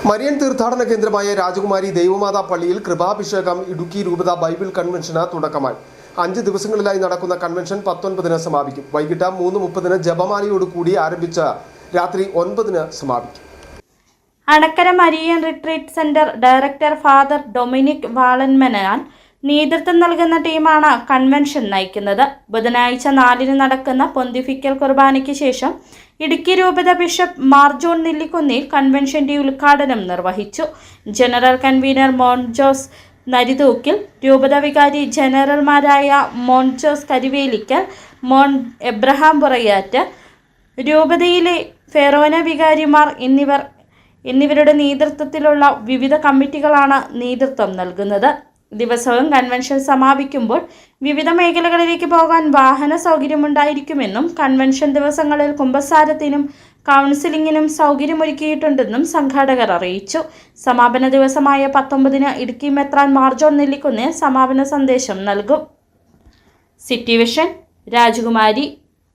Marian തീർത്ഥാടന കേന്ദ്രമായ രാജകുമാരി ദേവമാതാ പള്ളിയിൽ കൃപാഭിഷേകം ഇടുക്കി രൂപത ബൈബിൾ കൺവെൻഷന് തുടക്കമായി. 5 ദിവസങ്ങളിലായി നടക്കുന്ന കൺവെൻഷൻ 19-ന് സമാപിക്കും. വൈകിട്ട് 3:30-ന് ജപമാലയോടുകൂടി ആരംഭിച്ച് രാത്രി 9-ന് സമാപിക്കും. Anakkara Marian retreat centre director father Dominic Valanmanal നേതൃത്വം നൽകുന്ന ടീമാണ് കൺവെൻഷൻ നയിക്കുന്നത്. ബുധനാഴ്ച 4-ന് നടക്കുന്ന പൊന്തിഫിക്കൽ കുർബാനയ്ക്ക് ശേഷം ഇടുക്കി രൂപത ബിഷപ്പ് മാർ ജോൺ നെല്ലിക്കുന്നിൽ കൺവെൻഷന്റെ ഉദ്ഘാടനം നിർവഹിച്ചു. ജനറൽ കൺവീനർ മോൻജോസ് നരിതൂക്കിൽ, രൂപത വികാരി ജനറൽമാരായ മോൻജോസ് കരിവേലിക്കൽ, മോൻ എബ്രഹാം പുറയാറ്റ്, രൂപതയിലെ ഫെറോന വികാരിമാർ എന്നിവരുടെ നേതൃത്വത്തിലുള്ള വിവിധ കമ്മിറ്റികളാണ് നേതൃത്വം നൽകുന്നത്. ദിവസവും കൺവെൻഷൻ സമാപിക്കുമ്പോൾ വിവിധ മേഖലകളിലേക്ക് പോകാൻ വാഹന സൗകര്യമുണ്ടായിരിക്കുമെന്നും കൺവെൻഷൻ ദിവസങ്ങളിൽ കുമ്പസാരത്തിനും കൗൺസിലിംഗിനും സൗകര്യമൊരുക്കിയിട്ടുണ്ടെന്നും സംഘാടകർ അറിയിച്ചു. സമാപന ദിവസമായ 19-ന് ഇടുക്കി മെത്രാൻ മാർ ജോൺ നെല്ലിക്കുന്ന് സമാപന സന്ദേശം നൽകും. സിറ്റി വിഷൻ, രാജകുമാരി.